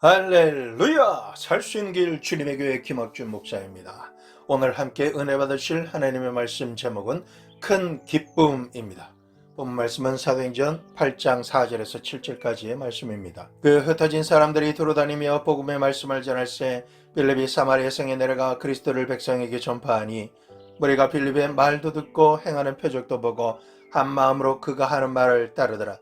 할렐루야! 살 수 있는 길 주님의 교회 김학준 목사입니다. 오늘 함께 은혜 받으실 하나님의 말씀 제목은 큰 기쁨입니다. 본 말씀은 사도행전 8장 4절에서 7절까지의 말씀입니다. 그 흩어진 사람들이 두루다니며 복음의 말씀을 전할새 빌립이 사마리아 성에 내려가 그리스도를 백성에게 전파하니 무리가 빌립의 말도 듣고 행하는 표적도 보고 한 마음으로 그가 하는 말을 따르더라.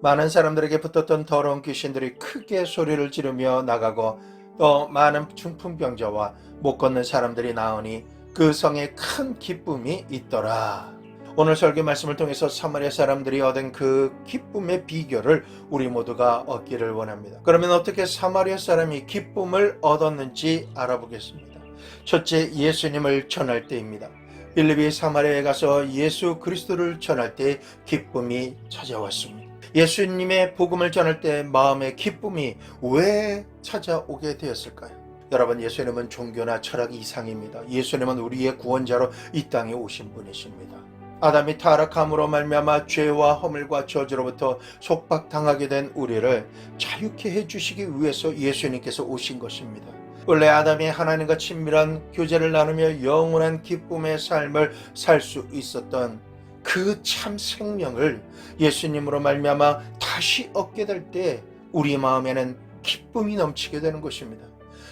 많은 사람들에게 붙었던 더러운 귀신들이 크게 소리를 지르며 나가고 또 많은 중풍병자와 못 걷는 사람들이 나오니 그 성에 큰 기쁨이 있더라. 오늘 설교 말씀을 통해서 사마리아 사람들이 얻은 그 기쁨의 비결을 우리 모두가 얻기를 원합니다. 그러면 어떻게 사마리아 사람이 기쁨을 얻었는지 알아보겠습니다. 첫째, 예수님을 전할 때입니다. 빌립이 사마리아에 가서 예수 그리스도를 전할 때 기쁨이 찾아왔습니다. 예수님의 복음을 전할 때 마음의 기쁨이 왜 찾아오게 되었을까요? 여러분, 예수님은 종교나 철학 이상입니다. 예수님은 우리의 구원자로 이 땅에 오신 분이십니다. 아담이 타락함으로 말미암아 죄와 허물과 저주로부터 속박당하게 된 우리를 자유케 해주시기 위해서 예수님께서 오신 것입니다. 원래 아담이 하나님과 친밀한 교제를 나누며 영원한 기쁨의 삶을 살 수 있었던 그 참 생명을 예수님으로 말미암아 다시 얻게 될 때 우리 마음에는 기쁨이 넘치게 되는 것입니다.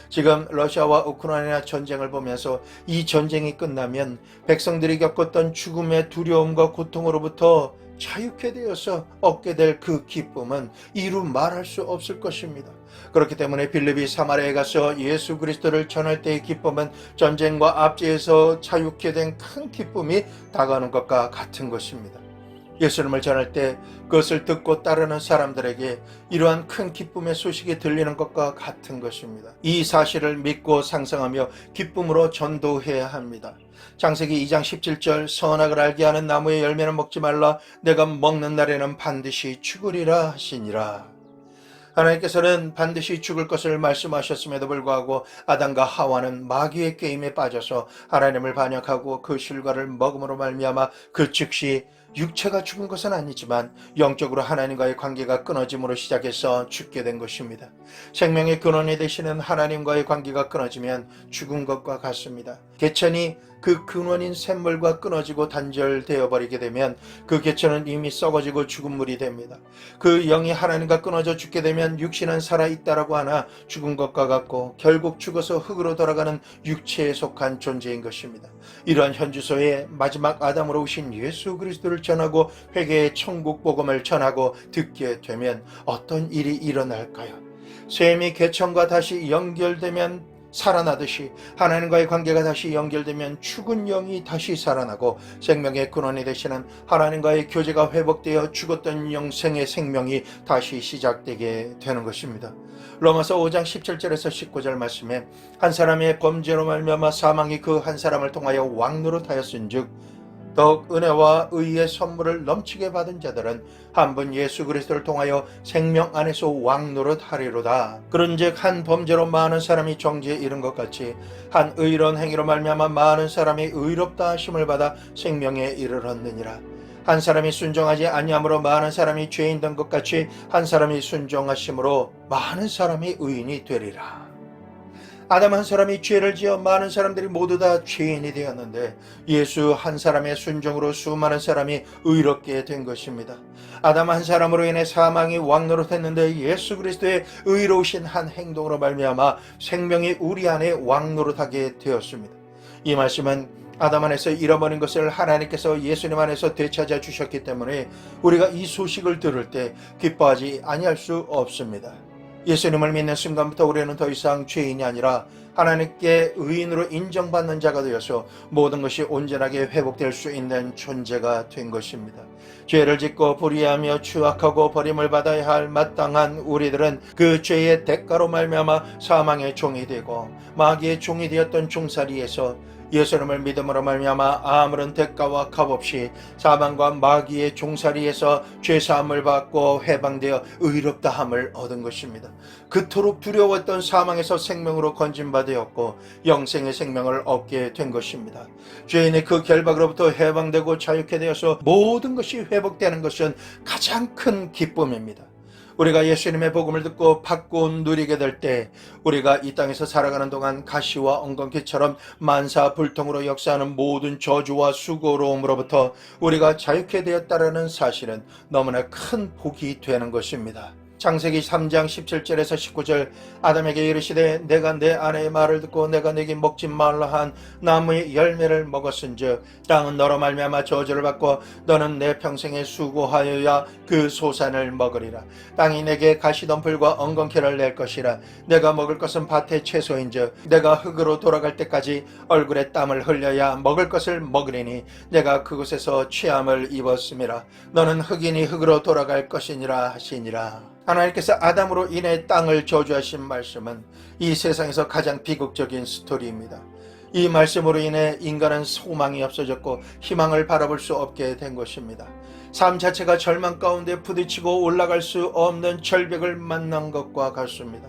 지금 러시아와 우크라이나 전쟁을 보면서 이 전쟁이 끝나면 백성들이 겪었던 죽음의 두려움과 고통으로부터 자유케 되어서 얻게 될 그 기쁨은 이루 말할 수 없을 것입니다. 그렇기 때문에 빌립이 사마리아에 가서 예수 그리스도를 전할 때의 기쁨은 전쟁과 압제에서 자유케 된 큰 기쁨이 다가오는 것과 같은 것입니다. 예수님을 전할 때 그것을 듣고 따르는 사람들에게 이러한 큰 기쁨의 소식이 들리는 것과 같은 것입니다. 이 사실을 믿고 상상하며 기쁨으로 전도해야 합니다. 창세기 2장 17절 선악을 알게 하는 나무의 열매는 먹지 말라 내가 먹는 날에는 반드시 죽으리라 하시니라. 하나님께서는 반드시 죽을 것을 말씀하셨음에도 불구하고 아담과 하와는 마귀의 게임에 빠져서 하나님을 반역하고 그 실과를 먹음으로 말미암아 그 즉시 육체가 죽은 것은 아니지만 영적으로 하나님과의 관계가 끊어짐으로 시작해서 죽게 된 것입니다. 생명의 근원이 되시는 하나님과의 관계가 끊어지면 죽은 것과 같습니다. 개천이 그 근원인 샘물과 끊어지고 단절되어 버리게 되면 그 개천은 이미 썩어지고 죽은 물이 됩니다. 그 영이 하나님과 끊어져 죽게 되면 육신은 살아있다라고 하나 죽은 것과 같고 결국 죽어서 흙으로 돌아가는 육체에 속한 존재인 것입니다. 이러한 현주소에 마지막 아담으로 오신 예수 그리스도를 전하고 회개의 천국 복음을 전하고 듣게 되면 어떤 일이 일어날까요? 샘이 개천과 다시 연결되면 살아나듯이 하나님과의 관계가 다시 연결되면 죽은 영이 다시 살아나고 생명의 근원이 되시는 하나님과의 교제가 회복되어 죽었던 영생의 생명이 다시 시작되게 되는 것입니다. 로마서 5장 17절에서 19절 말씀에 한 사람의 범죄로 말미암아 사망이 그 한 사람을 통하여 왕노릇하였은즉 더욱 은혜와 의의 선물을 넘치게 받은 자들은 한 분 예수 그리스도를 통하여 생명 안에서 왕노릇하리로다. 그런즉 한 범죄로 많은 사람이 정죄에 이른 것 같이 한 의로운 행위로 말미암아 많은 사람이 의롭다 하심을 받아 생명에 이르렀느니라. 한 사람이 순종하지 아니함으로 많은 사람이 죄인 된 것 같이 한 사람이 순종하심으로 많은 사람이 의인이 되리라. 아담 한 사람이 죄를 지어 많은 사람들이 모두 다 죄인이 되었는데 예수 한 사람의 순종으로 수많은 사람이 의롭게 된 것입니다. 아담 한 사람으로 인해 사망이 왕노릇했는데 예수 그리스도의 의로우신 한 행동으로 말미암아 생명이 우리 안에 왕노릇하게 되었습니다. 이 말씀은 아담 안에서 잃어버린 것을 하나님께서 예수님 안에서 되찾아 주셨기 때문에 우리가 이 소식을 들을 때 기뻐하지 아니할 수 없습니다. 예수님을 믿는 순간부터 우리는 더 이상 죄인이 아니라 하나님께 의인으로 인정받는 자가 되어서 모든 것이 온전하게 회복될 수 있는 존재가 된 것입니다. 죄를 짓고 불의하며 추악하고 버림을 받아야 할 마땅한 우리들은 그 죄의 대가로 말미암아 사망의 종이 되고 마귀의 종이 되었던 종살이에서 예수님을 믿음으로 말미암아 아무런 대가와 값없이 사망과 마귀의 종살이에서 죄사함을 받고 해방되어 의롭다함을 얻은 것입니다. 그토록 두려웠던 사망에서 생명으로 건진바 되었고 영생의 생명을 얻게 된 것입니다. 죄인의 그 결박으로부터 해방되고 자유케 되어서 모든 것이 회복되는 것은 가장 큰 기쁨입니다. 우리가 예수님의 복음을 듣고 받고 누리게 될 때 우리가 이 땅에서 살아가는 동안 가시와 엉겅퀴처럼 만사불통으로 역사하는 모든 저주와 수고로움으로부터 우리가 자유케 되었다는 사실은 너무나 큰 복이 되는 것입니다. 창세기 3장 17절에서 19절 아담에게 이르시되 내가 내 아내의 말을 듣고 내가 네게 먹지 말라 한 나무의 열매를 먹었은즉 땅은 너로 말미암아 저주를 받고 너는 내 평생에 수고하여야 그 소산을 먹으리라. 땅이 내게 가시덤불과 엉겅퀴를 낼 것이라. 내가 먹을 것은 밭의 채소인즉 내가 흙으로 돌아갈 때까지 얼굴에 땀을 흘려야 먹을 것을 먹으리니 내가 그곳에서 취함을 입었음이라. 너는 흙이니 흙으로 돌아갈 것이니라 하시니라. 하나님께서 아담으로 인해 땅을 저주하신 말씀은 이 세상에서 가장 비극적인 스토리입니다. 이 말씀으로 인해 인간은 소망이 없어졌고 희망을 바라볼 수 없게 된 것입니다. 삶 자체가 절망 가운데 부딪히고 올라갈 수 없는 절벽을 만난 것과 같습니다.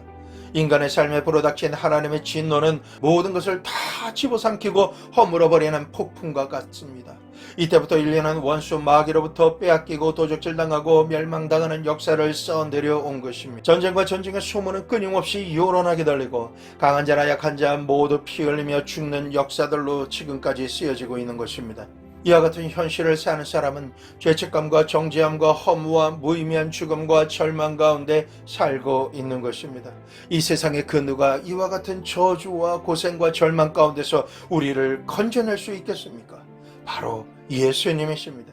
인간의 삶에 불어닥친 하나님의 진노는 모든 것을 다 집어삼키고 허물어버리는 폭풍과 같습니다. 이때부터 인류는 원수 마귀로부터 빼앗기고 도적질당하고 멸망당하는 역사를 써내려 온 것입니다. 전쟁과 전쟁의 소문은 끊임없이 요란하게 들리고 강한 자나 약한 자 모두 피 흘리며 죽는 역사들로 지금까지 쓰여지고 있는 것입니다. 이와 같은 현실을 사는 사람은 죄책감과 정죄함과 허무와 무의미한 죽음과 절망 가운데 살고 있는 것입니다. 이 세상의 그 누가 이와 같은 저주와 고생과 절망 가운데서 우리를 건져낼 수 있겠습니까? 바로 예수님이십니다.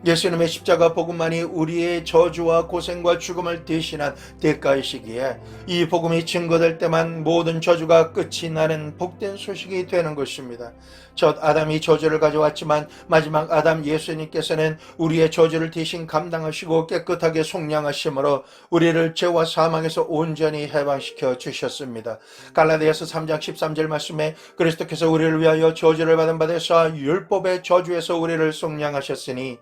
예수님의 십자가 복음만이 우리의 저주와 고생과 죽음을 대신한 대가이시기에 이 복음이 증거될 때만 모든 저주가 끝이 나는 복된 소식이 되는 것입니다. 첫 아담이 저주를 가져왔지만 마지막 아담 예수님께서는 우리의 저주를 대신 감당하시고 깨끗하게 속량하심으로 우리를 죄와 사망에서 온전히 해방시켜 주셨습니다. 갈라디아서 3장 13절 말씀에 그리스도께서 우리를 위하여 저주를 받은 바 되사 율법의 저주에서 우리를 속량하셨으니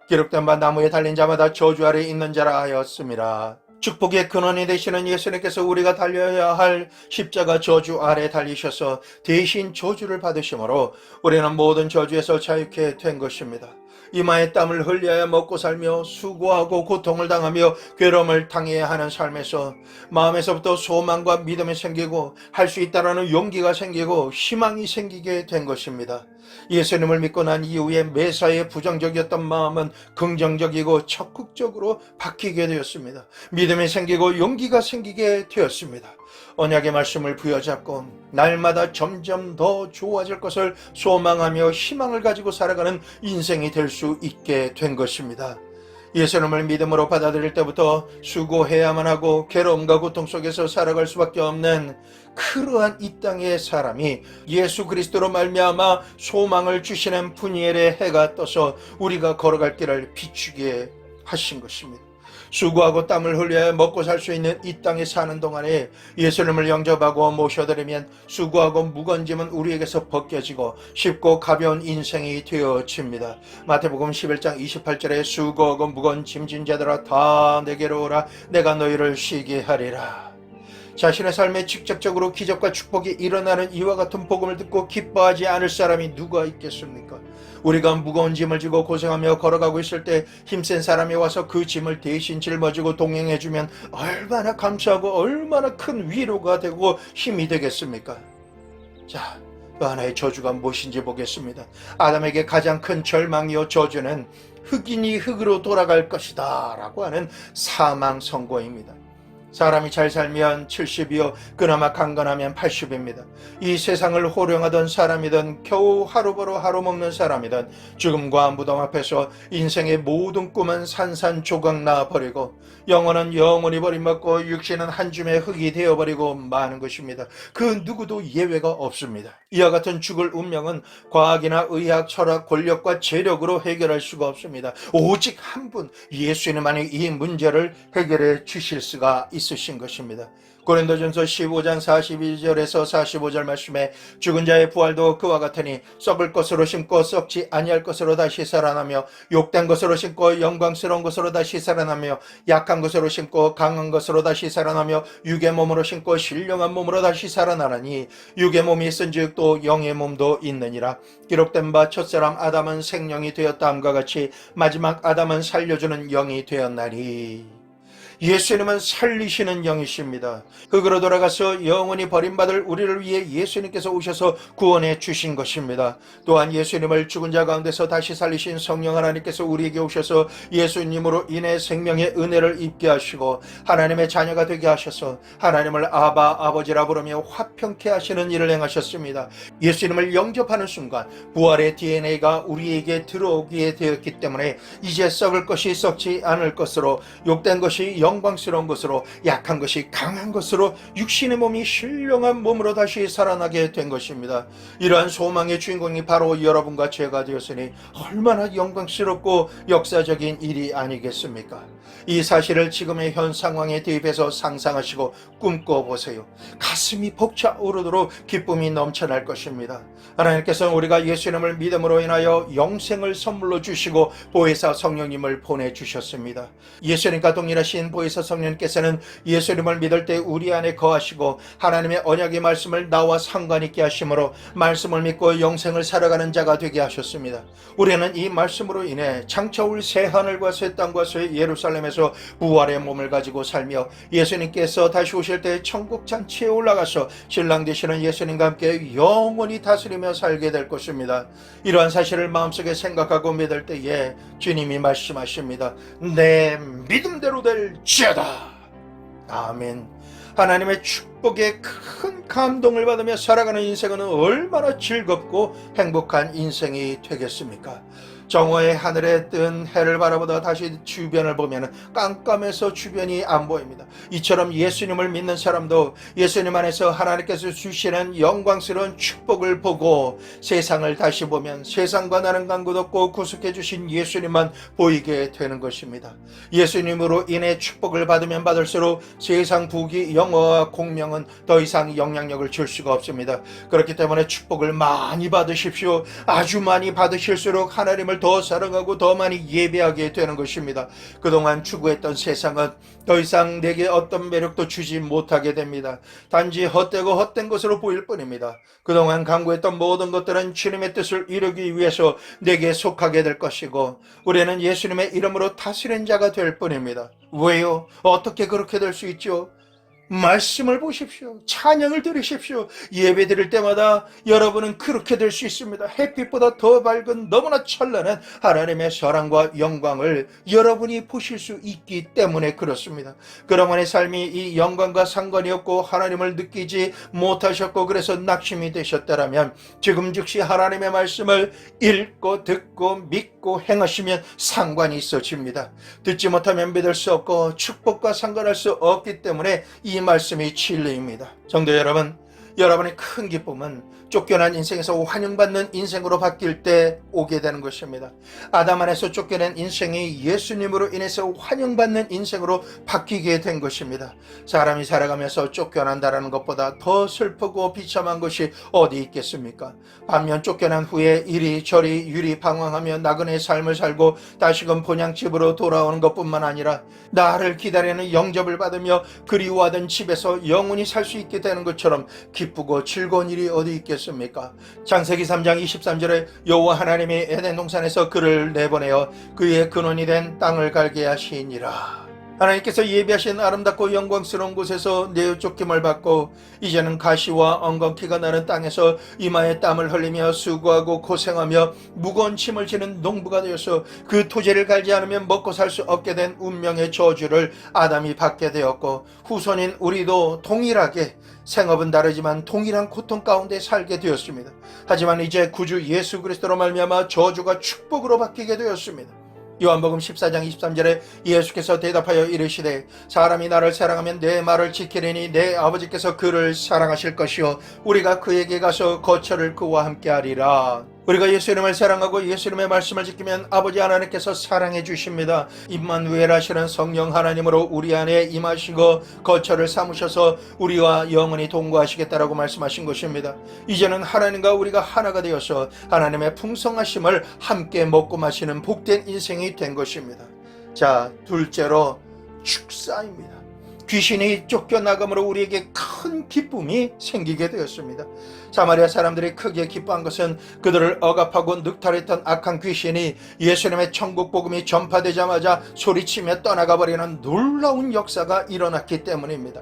기록된 바 나무에 달린 자마다 저주 아래 있는 자라 하였습니다. 축복의 근원이 되시는 예수님께서 우리가 달려야 할 십자가 저주 아래 달리셔서 대신 저주를 받으심으로 우리는 모든 저주에서 자유케 된 것입니다. 이마에 땀을 흘려야 먹고 살며 수고하고 고통을 당하며 괴로움을 당해야 하는 삶에서 마음에서부터 소망과 믿음이 생기고 할 수 있다라는 용기가 생기고 희망이 생기게 된 것입니다. 예수님을 믿고 난 이후에 매사에 부정적이었던 마음은 긍정적이고 적극적으로 바뀌게 되었습니다. 믿음이 생기고 용기가 생기게 되었습니다. 언약의 말씀을 부여잡고 날마다 점점 더 좋아질 것을 소망하며 희망을 가지고 살아가는 인생이 될 수 있게 된 것입니다. 예수님을 믿음으로 받아들일 때부터 수고해야만 하고 괴로움과 고통 속에서 살아갈 수밖에 없는 그러한 이 땅의 사람이 예수 그리스도로 말미암아 소망을 주시는 푸니엘의 해가 떠서 우리가 걸어갈 길을 비추게 하신 것입니다. 수고하고 땀을 흘려야 먹고 살 수 있는 이 땅에 사는 동안에 예수님을 영접하고 모셔드리면 수고하고 무거운 짐은 우리에게서 벗겨지고 쉽고 가벼운 인생이 되어집니다. 마태복음 11장 28절에 수고하고 무거운 짐진 자들아 다 내게로 오라 내가 너희를 쉬게 하리라. 자신의 삶에 직접적으로 기적과 축복이 일어나는 이와 같은 복음을 듣고 기뻐하지 않을 사람이 누가 있겠습니까? 우리가 무거운 짐을 지고 고생하며 걸어가고 있을 때 힘센 사람이 와서 그 짐을 대신 짊어지고 동행해주면 얼마나 감사하고 얼마나 큰 위로가 되고 힘이 되겠습니까? 자, 또 하나의 저주가 무엇인지 보겠습니다. 아담에게 가장 큰 절망이요 저주는 흙이니 흙으로 돌아갈 것이다 라고 하는 사망 선고입니다. 사람이 잘 살면 70이요 그나마 강건하면 80입니다. 이 세상을 호령하던 사람이든 겨우 하루 벌어 하루 먹는 사람이든 죽음과 무덤 앞에서 인생의 모든 꿈은 산산조각 나버리고 영혼은 영원히 버림받고 육신은 한 줌의 흙이 되어버리고 마는 것입니다. 그 누구도 예외가 없습니다. 이와 같은 죽을 운명은 과학이나 의학, 철학, 권력과 재력으로 해결할 수가 없습니다. 오직 한 분 예수님만이 이 문제를 해결해 주실 수가 있으신 것입니다. 고린도전서 15장 42절에서 45절 말씀에 죽은 자의 부활도 그와 같으니 썩을 것으로 심고 썩지 아니할 것으로 다시 살아나며 욕된 것으로 심고 영광스러운 것으로 다시 살아나며 약한 것으로 심고 강한 것으로 다시 살아나며 육의 몸으로 심고 신령한 몸으로 다시 살아나니 육의 몸이 있은즉 또 영의 몸도 있느니라. 기록된 바 첫사람 아담은 생령이 되었다함과 같이 마지막 아담은 살려주는 영이 되었나니. 예수님은 살리시는 영이십니다. 흙으로 돌아가서 영원히 버림받을 우리를 위해 예수님께서 오셔서 구원해 주신 것입니다. 또한 예수님을 죽은 자 가운데서 다시 살리신 성령 하나님께서 우리에게 오셔서 예수님으로 인해 생명의 은혜를 입게 하시고 하나님의 자녀가 되게 하셔서 하나님을 아바 아버지라 부르며 화평케 하시는 일을 행하셨습니다. 예수님을 영접하는 순간 부활의 DNA가 우리에게 들어오게 되었기 때문에 이제 썩을 것이 썩지 않을 것으로, 욕된 것이 영광스러운 것으로, 약한 것이 강한 것으로 육신의 몸이 신령한 몸으로 다시 살아나게 된 것입니다. 이러한 소망의 주인공이 바로 여러분과 제가 되었으니 얼마나 영광스럽고 역사적인 일이 아니겠습니까? 이 사실을 지금의 현 상황에 대입해서 상상하시고 꿈꿔보세요. 가슴이 벅차오르도록 기쁨이 넘쳐날 것입니다. 하나님께서는 우리가 예수님을 믿음으로 인하여 영생을 선물로 주시고 보혜사 성령님을 보내주셨습니다. 예수님과 동일하신 보혜사 성령님께서는 예수님을 믿을 때 우리 안에 거하시고 하나님의 언약의 말씀을 나와 상관있게 하심으로 말씀을 믿고 영생을 살아가는 자가 되게 하셨습니다. 우리는 이 말씀으로 인해 장차올 새 하늘과 새 땅과 새 예루살렘에서 부활의 몸을 가지고 살며 예수님께서 다시 오실 때 천국 잔치에 올라가서 신랑 되시는 예수님과 함께 영원히 다스리며 살게 될 것입니다. 이러한 사실을 마음속에 생각하고 믿을 때에 주님이 말씀하십니다. 내 믿음대로 될지어다. 아멘. 하나님의 축복에 큰 감동을 받으며 살아가는 인생은 얼마나 즐겁고 행복한 인생이 되겠습니까? 정오의 하늘에 뜬 해를 바라보다 다시 주변을 보면 깜깜해서 주변이 안 보입니다. 이처럼 예수님을 믿는 사람도 예수님 안에서 하나님께서 주시는 영광스러운 축복을 보고 세상을 다시 보면 세상과 나는 관계도 없고 구속해 주신 예수님만 보이게 되는 것입니다. 예수님으로 인해 축복을 받으면 받을수록 세상 부귀 영화와 공명은 더 이상 영향력을 줄 수가 없습니다. 그렇기 때문에 축복을 많이 받으십시오. 아주 많이 받으실수록 하나님을 더 사랑하고 더 많이 예배하게 되는 것입니다. 그동안 추구했던 세상은 더 이상 내게 어떤 매력도 주지 못하게 됩니다. 단지 헛되고 헛된 것으로 보일 뿐입니다. 그동안 강구했던 모든 것들은 주님의 뜻을 이루기 위해서 내게 속하게 될 것이고 우리는 예수님의 이름으로 다스린 자가 될 뿐입니다. 왜요? 어떻게 그렇게 될 수 있죠? 말씀을 보십시오. 찬양을 들으십시오. 예배 드릴 때마다 여러분은 그렇게 될 수 있습니다. 햇빛보다 더 밝은 너무나 찬란한 하나님의 사랑과 영광을 여러분이 보실 수 있기 때문에 그렇습니다. 그동안의 삶이 이 영광과 상관이 없고 하나님을 느끼지 못하셨고 그래서 낙심이 되셨다면 지금 즉시 하나님의 말씀을 읽고 듣고 믿고 행하시면 상관이 있어집니다. 듣지 못하면 믿을 수 없고 축복과 상관할 수 없기 때문에 이 말씀이 진리입니다. 성도 여러분, 여러분의 큰 기쁨은 쫓겨난 인생에서 환영받는 인생으로 바뀔 때 오게 되는 것입니다. 아담 안에서 쫓겨난 인생이 예수님으로 인해서 환영받는 인생으로 바뀌게 된 것입니다. 사람이 살아가면서 쫓겨난다는 것보다 더 슬프고 비참한 것이 어디 있겠습니까? 반면 쫓겨난 후에 이리저리 유리방황하며 나그네 삶을 살고 다시금 본향집으로 돌아오는 것뿐만 아니라 나를 기다리는 영접을 받으며 그리워하던 집에서 영원히 살 수 있게 되는 것처럼 기쁘고 즐거운 일이 어디 있겠습니까? 창세기 3장 23절에 여호와 하나님이 에덴 동산에서 그를 내보내어 그의 근원이 된 땅을 갈게 하시니라. 하나님께서 예비하신 아름답고 영광스러운 곳에서 내쫓김을 받고 이제는 가시와 엉겅퀴가 나는 땅에서 이마에 땀을 흘리며 수고하고 고생하며 무거운 짐을 지는 농부가 되어서 그 토지를 갈지 않으면 먹고 살 수 없게 된 운명의 저주를 아담이 받게 되었고 후손인 우리도 동일하게 생업은 다르지만 동일한 고통 가운데 살게 되었습니다. 하지만 이제 구주 예수 그리스도로 말미암아 저주가 축복으로 바뀌게 되었습니다. 요한복음 14장 23절에 예수께서 대답하여 이르시되 사람이 나를 사랑하면 내 말을 지키리니 내 아버지께서 그를 사랑하실 것이요 우리가 그에게 가서 거처를 그와 함께 하리라. 우리가 예수님을 사랑하고 예수님의 말씀을 지키면 아버지 하나님께서 사랑해 주십니다. 임마누엘 하시는 성령 하나님으로 우리 안에 임하시고 거처를 삼으셔서 우리와 영원히 동거하시겠다라고 말씀하신 것입니다. 이제는 하나님과 우리가 하나가 되어서 하나님의 풍성하심을 함께 먹고 마시는 복된 인생이 된 것입니다. 자, 둘째로 축사입니다. 귀신이 쫓겨나감으로 우리에게 큰 기쁨이 생기게 되었습니다. 사마리아 사람들이 크게 기뻐한 것은 그들을 억압하고 늑탈했던 악한 귀신이 예수님의 천국 복음이 전파되자마자 소리치며 떠나가 버리는 놀라운 역사가 일어났기 때문입니다.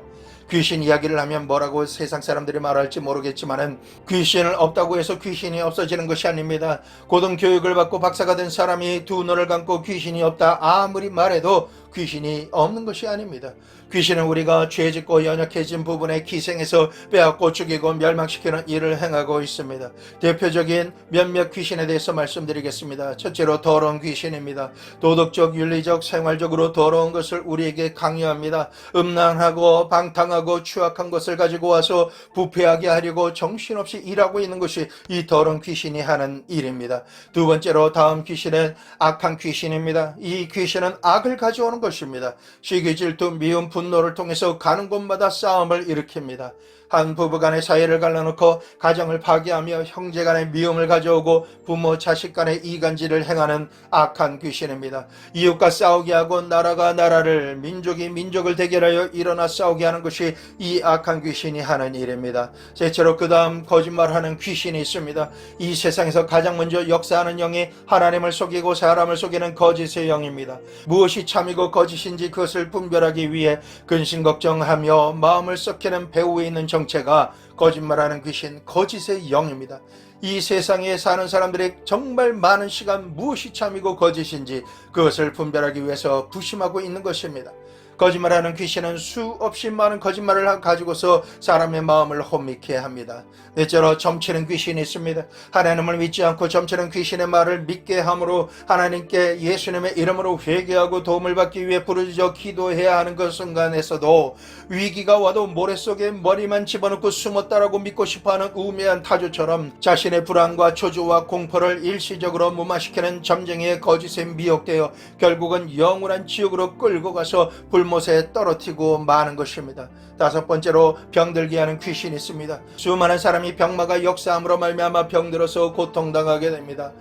귀신 이야기를 하면 뭐라고 세상 사람들이 말할지 모르겠지만은 귀신을 없다고 해서 귀신이 없어지는 것이 아닙니다. 고등교육을 받고 박사가 된 사람이 두 눈을 감고 귀신이 없다 아무리 말해도 귀신이 없는 것이 아닙니다. 귀신은 우리가 죄짓고 연약해진 부분에 기생해서 빼앗고 죽이고 멸망시키는 일을 행하고 있습니다. 대표적인 몇몇 귀신에 대해서 말씀드리겠습니다. 첫째로 더러운 귀신입니다. 도덕적, 윤리적, 생활적으로 더러운 것을 우리에게 강요합니다. 음란하고 방탕하고 추악한 것을 가지고 와서 부패하게 하려고 정신없이 일하고 있는 것이 이 더러운 귀신이 하는 일입니다. 두 번째로 다음 귀신은 악한 귀신입니다. 이 귀신은 악을 가져오는 것입니다. 시기, 질투, 미움, 분노를 통해서 가는 곳마다 싸움을 일으킵니다. 한 부부간의 사이를 갈라놓고 가정을 파괴하며 형제간의 미움을 가져오고 부모 자식 간의 이간질을 행하는 악한 귀신입니다. 이웃과 싸우게 하고 나라가 나라를, 민족이 민족을 대결하여 일어나 싸우게 하는 것이 이 악한 귀신이 하는 일입니다. 셋째로 그 다음 거짓말하는 귀신이 있습니다. 이 세상에서 가장 먼저 역사하는 영이 하나님을 속이고 사람을 속이는 거짓의 영입니다. 무엇이 참이고 거짓인지 그것을 분별하기 위해 근심 걱정하며 마음을 썩히는 배후에 있는 정체가 거짓말하는 귀신, 거짓의 영입니다. 이 세상에 사는 사람들이 정말 많은 시간 무엇이 참이고 거짓인지 그것을 분별하기 위해서 부심하고 있는 것입니다. 거짓말하는 귀신은 수없이 많은 거짓말을 가지고서 사람의 마음을 혼미케 합니다. 넷째로 점치는 귀신이 있습니다. 하나님을 믿지 않고 점치는 귀신의 말을 믿게 함으로 하나님께 예수님의 이름으로 회개하고 도움을 받기 위해 부르짖어 기도해야 하는 그 순간에서도 위기가 와도 모래 속에 머리만 집어넣고 숨었다라고 믿고 싶어하는 우매한 타조처럼 자신의 불안과 초조와 공포를 일시적으로 무마시키는 점쟁이의 거짓에 미혹되어 결국은 영원한 지옥으로 끌고 가서 불못에 떨어뜨리고 마는 것입니다. 다섯 번째로 병들게 하는 귀신이 있습니다. 수많은 사람이 병마가 역사함으로 말미암아 병들어서 고통당하게 됩니다.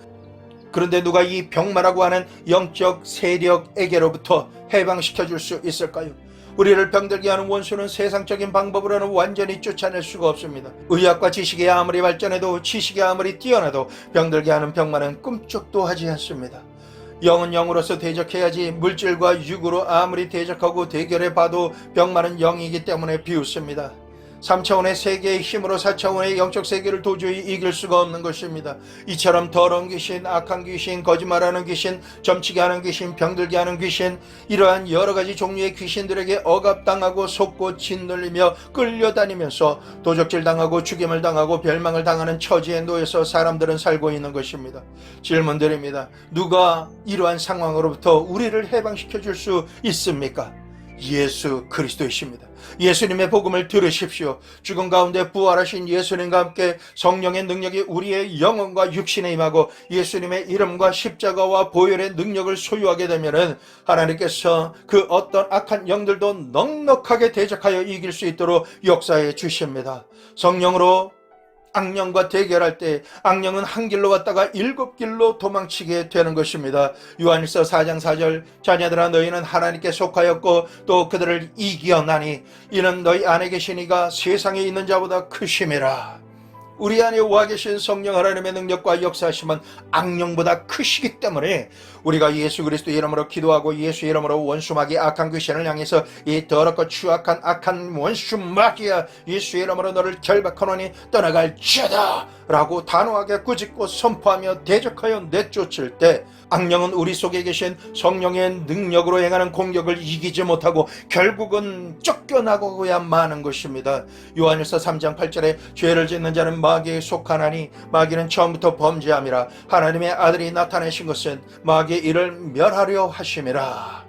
그런데 누가 이 병마라고 하는 영적 세력에게로부터 해방시켜 줄 수 있을까요? 우리를 병들게 하는 원수는 세상적인 방법으로는 완전히 쫓아낼 수가 없습니다. 의학과 지식이 아무리 발전해도, 지식이 아무리 뛰어나도 병들게 하는 병마는 꿈쩍도 하지 않습니다. 영은 영으로서 대적해야지 물질과 육으로 아무리 대적하고 대결해 봐도 병마는 영이기 때문에 비웃습니다. 3차원의 세계의 힘으로 4차원의 영적 세계를 도저히 이길 수가 없는 것입니다. 이처럼 더러운 귀신, 악한 귀신, 거짓말하는 귀신, 점치게 하는 귀신, 병들게 하는 귀신, 이러한 여러 가지 종류의 귀신들에게 억압당하고 속고 짓눌리며 끌려다니면서 도적질 당하고 죽임을 당하고 멸망을 당하는 처지에 놓여서 사람들은 살고 있는 것입니다. 질문드립니다. 누가 이러한 상황으로부터 우리를 해방시켜 줄 수 있습니까? 예수 그리스도이십니다. 예수님의 복음을 들으십시오. 죽은 가운데 부활하신 예수님과 함께 성령의 능력이 우리의 영혼과 육신에 임하고 예수님의 이름과 십자가와 보혈의 능력을 소유하게 되면은 하나님께서 그 어떤 악한 영들도 넉넉하게 대적하여 이길 수 있도록 역사해 주십니다. 성령으로 악령과 대결할 때 악령은 한 길로 왔다가 7길로 도망치게 되는 것입니다. 요한일서 4장 4절 자녀들아 너희는 하나님께 속하였고 또 그들을 이기었나니 이는 너희 안에 계신 이가 세상에 있는 자보다 크심이라. 우리 안에 와 계신 성령 하나님의 능력과 역사하심은 악령보다 크시기 때문에 우리가 예수 그리스도 이름으로 기도하고 예수 이름으로 원수마귀 악한 귀신을 향해서 이 더럽고 추악한 악한 원수마귀야 예수 이름으로 너를 결박하노니 떠나갈지어다 라고 단호하게 꾸짖고 선포하며 대적하여 내쫓을 때 악령은 우리 속에 계신 성령의 능력으로 행하는 공격을 이기지 못하고 결국은 쫓겨나고야 마는 것입니다. 요한일서 3장 8절에 죄를 짓는 자는 마귀에 속하나니 마귀는 처음부터 범죄함이라. 하나님의 아들이 나타내신 것은 마귀의 일을 멸하려 하심이라.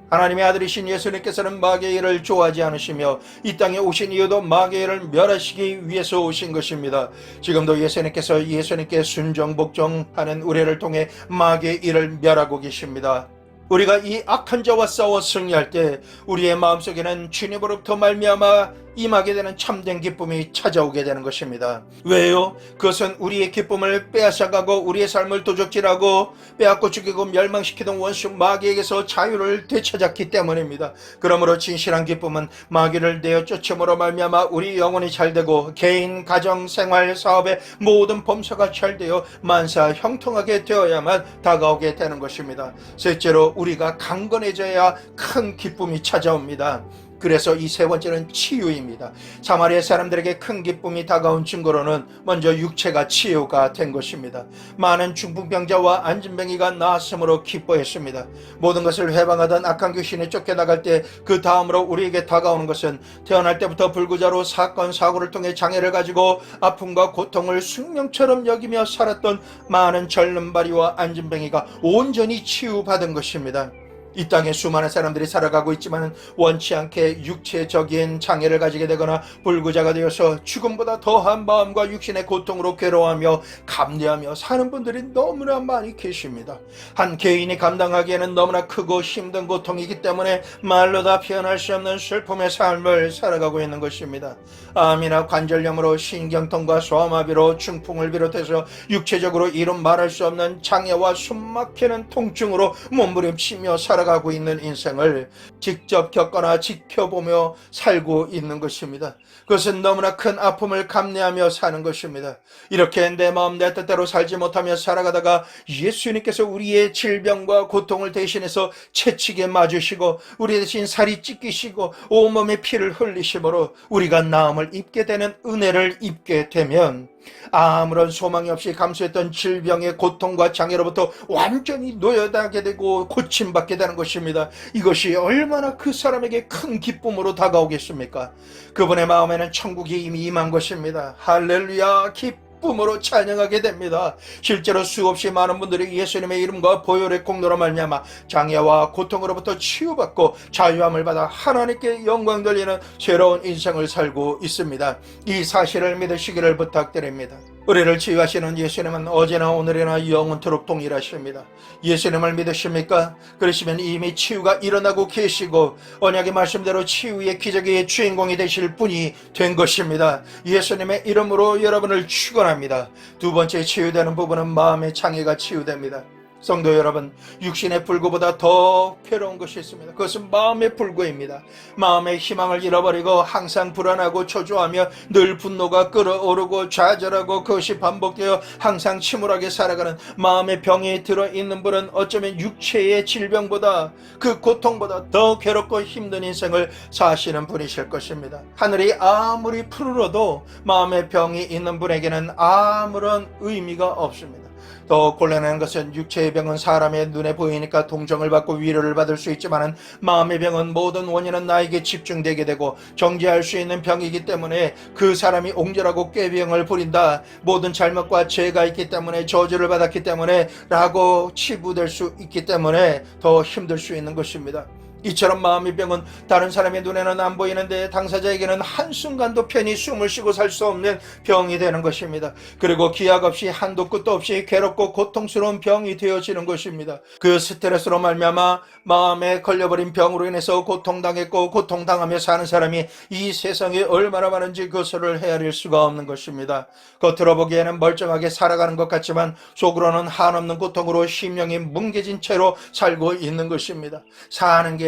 하나님의 아들이신 예수님께서는 마귀의 일을 좋아하지 않으시며 이 땅에 오신 이유도 마귀의 일을 멸하시기 위해서 오신 것입니다. 지금도 예수님께 순종 복종하는 우리를 통해 마귀의 일을 멸하고 계십니다. 우리가 이 악한 자와 싸워 승리할 때 우리의 마음속에는 주님으로부터 말미암아 임하게 되는 참된 기쁨이 찾아오게 되는 것입니다. 왜요? 그것은 우리의 기쁨을 빼앗아가고 우리의 삶을 도적질하고 빼앗고 죽이고 멸망시키던 원수 마귀에게서 자유를 되찾았기 때문입니다. 그러므로 진실한 기쁨은 마귀를 내어 쫓음으로 말미암아 우리 영혼이 잘되고 개인, 가정, 생활, 사업의 모든 범사가 잘되어 만사 형통하게 되어야만 다가오게 되는 것입니다. 셋째로 우리가 강건해져야 큰 기쁨이 찾아옵니다. 그래서 이 세 번째는 치유입니다. 사마리아 사람들에게 큰 기쁨이 다가온 증거로는 먼저 육체가 치유가 된 것입니다. 많은 중풍병자와 안진뱅이가 나았으므로 기뻐했습니다. 모든 것을 해방하던 악한 귀신이 쫓겨나갈 때 그 다음으로 우리에게 다가오는 것은 태어날 때부터 불구자로 사건 사고를 통해 장애를 가지고 아픔과 고통을 숙명처럼 여기며 살았던 많은 절름발이와 안진뱅이가 온전히 치유받은 것입니다. 이 땅에 수많은 사람들이 살아가고 있지만 원치 않게 육체적인 장애를 가지게 되거나 불구자가 되어서 죽음보다 더한 마음과 육신의 고통으로 괴로워하며 감내하며 사는 분들이 너무나 많이 계십니다. 한 개인이 감당하기에는 너무나 크고 힘든 고통이기 때문에 말로 다 표현할 수 없는 슬픔의 삶을 살아가고 있는 것입니다. 암이나 관절염으로 신경통과 소아마비로 중풍을 비롯해서 육체적으로 이루 말할 수 없는 장애와 숨막히는 통증으로 몸부림치며 살아가고 있는 인생을 직접 겪거나 지켜보며 살고 있는 것입니다. 그것은 너무나 큰 아픔을 감내하며 사는 것입니다. 이렇게 내 마음 내 뜻대로 살지 못하며 살아가다가 예수님께서 우리의 질병과 고통을 대신해서 채찍에 맞으시고 우리 대신 살이 찢기시고 온몸에 피를 흘리심으로 우리가 나음을 입게 되는 은혜를 입게 되면 아무런 소망이 없이 감수했던 질병의 고통과 장애로부터 완전히 놓여나게 되고 고침받게 되는 것입니다. 이것이 얼마나 그 사람에게 큰 기쁨으로 다가오겠습니까? 그분의 마음에는 천국이 이미 임한 것입니다. 할렐루야, 기쁨으로 찬양하게 됩니다. 실제로 수없이 많은 분들이 예수님의 이름과 보혈의 공로로 말미암아 장애와 고통으로부터 치유받고 자유함을 받아 하나님께 영광 돌리는 새로운 인생을 살고 있습니다. 이 사실을 믿으시기를 부탁드립니다. 우리를 치유하시는 예수님은 어제나 오늘이나 영원토록 동일하십니다. 예수님을 믿으십니까? 그러시면 이미 치유가 일어나고 계시고 언약의 말씀대로 치유의 기적의 주인공이 되실 분이 된 것입니다. 예수님의 이름으로 여러분을 축원합니다. 두 번째 치유되는 부분은 마음의 장애가 치유됩니다. 성도 여러분, 육신의 불구보다 더 괴로운 것이 있습니다. 그것은 마음의 불구입니다. 마음의 희망을 잃어버리고 항상 불안하고 초조하며 늘 분노가 끓어오르고 좌절하고 그것이 반복되어 항상 침울하게 살아가는 마음의 병이 들어있는 분은 어쩌면 육체의 질병보다 그 고통보다 더 괴롭고 힘든 인생을 사시는 분이실 것입니다. 하늘이 아무리 푸르러도 마음의 병이 있는 분에게는 아무런 의미가 없습니다. 더 곤란한 것은 육체의 병은 사람의 눈에 보이니까 동정을 받고 위로를 받을 수 있지만 마음의 병은 모든 원인은 나에게 집중되게 되고 정죄할 수 있는 병이기 때문에 그 사람이 옹졸하고 꾀병을 부린다, 모든 잘못과 죄가 있기 때문에 저주를 받았기 때문에 라고 치부될 수 있기 때문에 더 힘들 수 있는 것입니다. 이처럼 마음의 병은 다른 사람의 눈에는 안 보이는데 당사자에게는 한순간도 편히 숨을 쉬고 살 수 없는 병이 되는 것입니다. 그리고 기약 없이 한도 끝도 없이 괴롭고 고통스러운 병이 되어지는 것입니다. 그 스트레스로 말미암아 마음에 걸려버린 병으로 인해서 고통당했고 고통당하며 사는 사람이 이 세상에 얼마나 많은지 그것을 헤아릴 수가 없는 것입니다. 겉으로 보기에는 멀쩡하게 살아가는 것 같지만 속으로는 한없는 고통으로 심령이 뭉개진 채로 살고 있는 것입니다.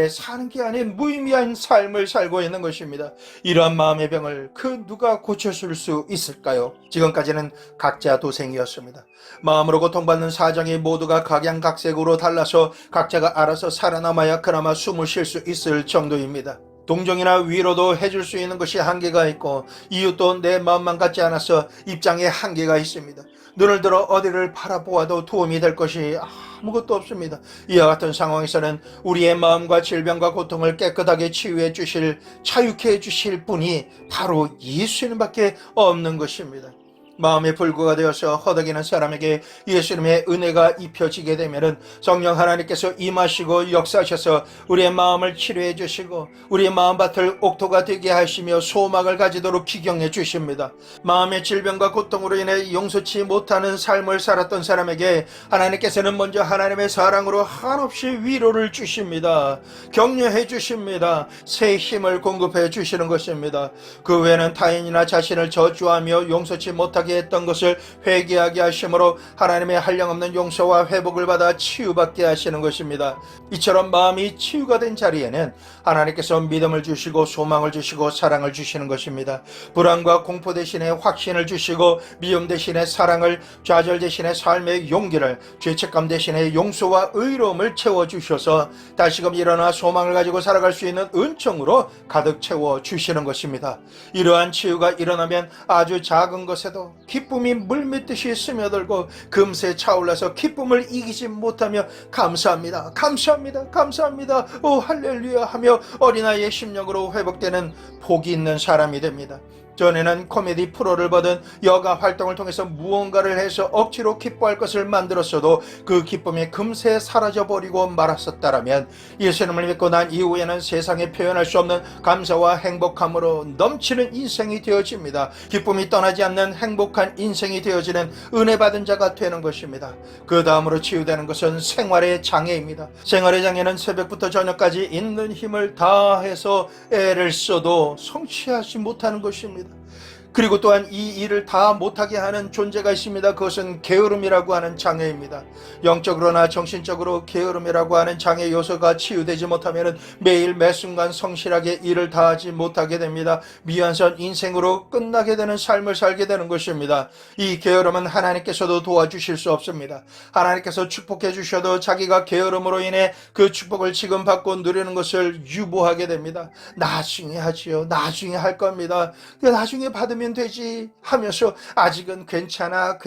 사는 게 아닌 무의미한 삶을 살고 있는 것입니다. 이러한 마음의 병을 그 누가 고쳐줄 수 있을까요? 지금까지는 각자 도생이었습니다. 마음으로 고통받는 사정이 모두가 각양각색으로 달라서 각자가 알아서 살아남아야 그나마 숨을 쉴 수 있을 정도입니다. 동정이나 위로도 해줄 수 있는 것이 한계가 있고 이웃도 내 마음만 같지 않아서 입장에 한계가 있습니다. 눈을 들어 어디를 바라보아도 도움이 될 것이 아무것도 없습니다. 이와 같은 상황에서는 우리의 마음과 질병과 고통을 깨끗하게 치유해 주실, 자유케 해 주실 분이 바로 예수님밖에 없는 것입니다. 마음의 불구가 되어서 허덕이는 사람에게 예수님의 은혜가 입혀지게 되면은 성령 하나님께서 임하시고 역사하셔서 우리의 마음을 치료해 주시고 우리의 마음밭을 옥토가 되게 하시며 소망을 가지도록 기경해 주십니다. 마음의 질병과 고통으로 인해 용서치 못하는 삶을 살았던 사람에게 하나님께서는 먼저 하나님의 사랑으로 한없이 위로를 주십니다. 격려해 주십니다. 새 힘을 공급해 주시는 것입니다. 그 외에는 타인이나 자신을 저주하며 용서치 못하게 했던 것을 회개하게 하심으로 하나님의 한량없는 용서와 회복을 받아 치유받게 하시는 것입니다. 이처럼 마음이 치유가 된 자리에는 하나님께서 믿음을 주시고 소망을 주시고 사랑을 주시는 것입니다. 불안과 공포 대신에 확신을 주시고 미움 대신에 사랑을, 좌절 대신에 삶의 용기를, 죄책감 대신에 용서와 의로움을 채워주셔서 다시금 일어나 소망을 가지고 살아갈 수 있는 은총으로 가득 채워주시는 것입니다. 이러한 치유가 일어나면 아주 작은 것에도 기쁨이 물밀듯이 스며들고 금세 차올라서 기쁨을 이기지 못하며 감사합니다, 감사합니다, 감사합니다, 오 할렐루야 하며 어린아이의 심령으로 회복되는 복이 있는 사람이 됩니다. 전에는 코미디 프로를 보던 여가 활동을 통해서 무언가를 해서 억지로 기뻐할 것을 만들었어도 그 기쁨이 금세 사라져버리고 말았었다라면 예수님을 믿고 난 이후에는 세상에 표현할 수 없는 감사와 행복함으로 넘치는 인생이 되어집니다. 기쁨이 떠나지 않는 행복한 인생이 되어지는 은혜 받은 자가 되는 것입니다. 그 다음으로 치유되는 것은 생활의 장애입니다. 생활의 장애는 새벽부터 저녁까지 있는 힘을 다해서 애를 써도 성취하지 못하는 것입니다. 그리고 또한 이 일을 다 못하게 하는 존재가 있습니다. 그것은 게으름이라고 하는 장애입니다. 영적으로나 정신적으로 게으름이라고 하는 장애 요소가 치유되지 못하면 매일 매순간 성실하게 일을 다하지 못하게 됩니다. 미완전 인생으로 끝나게 되는 삶을 살게 되는 것입니다. 이 게으름은 하나님께서도 도와주실 수 없습니다. 하나님께서 축복해 주셔도 자기가 게으름으로 인해 그 축복을 지금 받고 누리는 것을 유보하게 됩니다. 나중에 하지요, 나중에 할 겁니다, 나중에 받으면 되지 하면서 아직은 괜찮아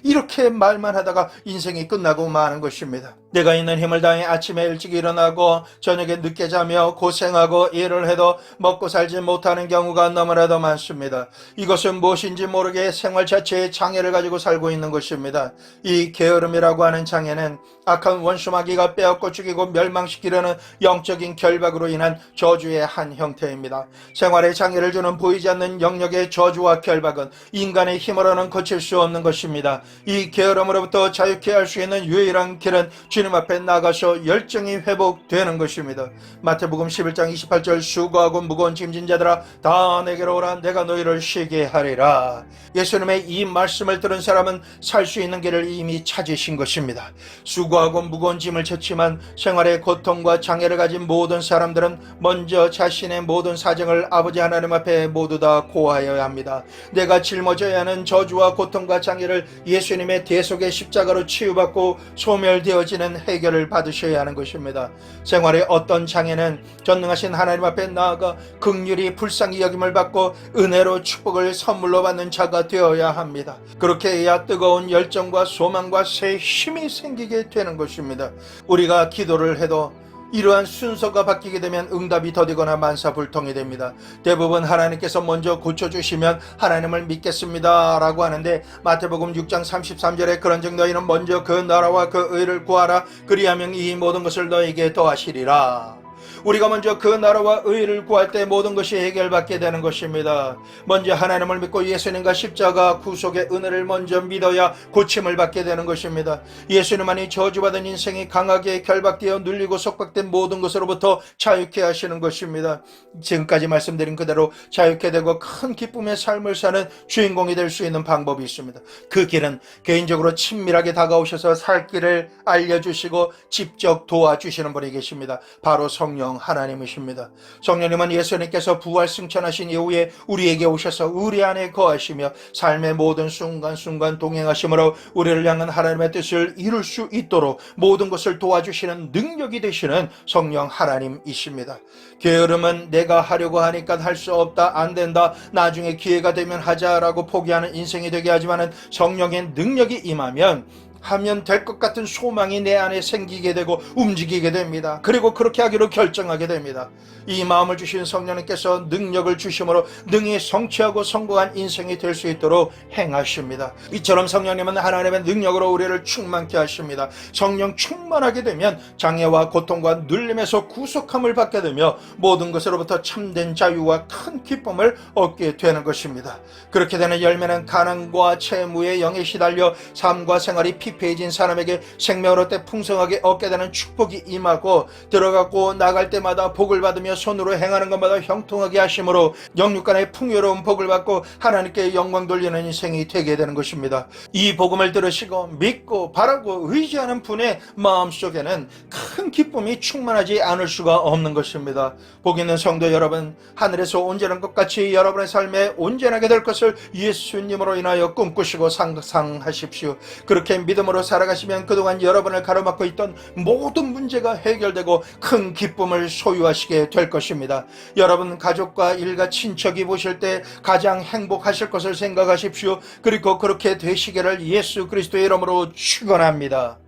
이렇게 말만 하다가 인생이 끝나고 마는 것입니다. 내가 있는 힘을 다해 아침에 일찍 일어나고 저녁에 늦게 자며 고생하고 일을 해도 먹고 살지 못하는 경우가 너무나도 많습니다. 이것은 무엇인지 모르게 생활 자체에 장애를 가지고 살고 있는 것입니다. 이 게으름이라고 하는 장애는 악한 원수마귀가 빼앗고 죽이고 멸망시키려는 영적인 결박으로 인한 저주의 한 형태입니다. 생활에 장애를 주는 보이지 않는 영역의 저주와 결박은 인간의 힘으로는 고칠 수 없는 것입니다. 이 게으름으로부터 자유케 할 수 있는 유일한 길은 주님 앞에 나가서 열정이 회복되는 것입니다. 마태복음 11장 28절 수고하고 무거운 짐진 자들아 다 내게로 오라 내가 너희를 쉬게 하리라. 예수님의 이 말씀을 들은 사람은 살 수 있는 길을 이미 찾으신 것입니다. 수고하고 무거운 짐을 졌지만 생활의 고통과 장애를 가진 모든 사람들은 먼저 자신의 모든 사정을 아버지 하나님 앞에 모두 다 고하여야 합니다. 내가 짊어져야 하는 저주와 고통과 장애를 예수님의 대속의 십자가로 치유받고 소멸되어지는 해결을 받으셔야 하는 것입니다. 생활의 어떤 장애는 전능하신 하나님 앞에 나아가 긍휼히 불쌍히 여김을 받고 은혜로 축복을 선물로 받는 자가 되어야 합니다. 그렇게 해야 뜨거운 열정과 소망과 새 힘이 생기게 되는 것입니다. 우리가 기도를 해도 이러한 순서가 바뀌게 되면 응답이 더디거나 만사불통이 됩니다. 대부분 하나님께서 먼저 고쳐주시면 하나님을 믿겠습니다 라고 하는데 마태복음 6장 33절에 그런즉 너희는 먼저 그 나라와 그 의를 구하라 그리하면 이 모든 것을 너희에게 더하시리라. 우리가 먼저 그 나라와 의를 구할 때 모든 것이 해결받게 되는 것입니다. 먼저 하나님을 믿고 예수님과 십자가 구속의 은혜를 먼저 믿어야 고침을 받게 되는 것입니다. 예수님만이 저주받은 인생이 강하게 결박되어 눌리고 속박된 모든 것으로부터 자유케 하시는 것입니다. 지금까지 말씀드린 그대로 자유케 되고 큰 기쁨의 삶을 사는 주인공이 될 수 있는 방법이 있습니다. 그 길은 개인적으로 친밀하게 다가오셔서 살 길을 알려주시고 직접 도와주시는 분이 계십니다. 바로 성령 하나님이십니다. 성령님은 예수님께서 부활 승천하신 이후에 우리에게 오셔서 우리 안에 거하시며 삶의 모든 순간순간 동행하심으로 우리를 향한 하나님의 뜻을 이룰 수 있도록 모든 것을 도와주시는 능력이 되시는 성령 하나님이십니다. 게으름은 내가 하려고 하니까 할 수 없다, 안 된다, 나중에 기회가 되면 하자라고 포기하는 인생이 되게 하지만은 성령의 능력이 임하면 하면 될 것 같은 소망이 내 안에 생기게 되고 움직이게 됩니다. 그리고 그렇게 하기로 결정하게 됩니다. 이 마음을 주신 성령님께서 능력을 주심으로 능히 성취하고 성공한 인생이 될 수 있도록 행하십니다. 이처럼 성령님은 하나님의 능력으로 우리를 충만케 하십니다. 성령 충만하게 되면 장애와 고통과 눌림에서 구속함을 받게 되며 모든 것으로부터 참된 자유와 큰 기쁨을 얻게 되는 것입니다. 그렇게 되는 열매는 가난과 채무의 영에 시달려 삶과 생활이 피폐해진 사람에게 생명을 얻되 풍성하게 얻게 되는 축복이 임하고, 들어가고 나갈 때마다 복을 받으며 손으로 행하는 것마다 형통하게 하심으로 영육간의 풍요로운 복을 받고 하나님께 영광 돌리는 인생이 되게 되는 것입니다. 이 복음을 들으시고 믿고 바라고 의지하는 분의 마음속에는 큰 기쁨이 충만하지 않을 수가 없는 것입니다. 복 있는 성도 여러분, 하늘에서 온전한 것 같이 여러분의 삶에 온전하게 될 것을 예수님으로 인하여 꿈꾸시고 상상하십시오. 그렇게 믿음으로 살아가시면 그동안 여러분을 가로막고 있던 모든 문제가 해결되고 큰 기쁨을 소유하시게 될 것입니다. 여러분 가족과 일가 친척이 보실 때 가장 행복하실 것을 생각하십시오. 그리고 그렇게 되시기를 예수 그리스도의 이름으로 축원합니다.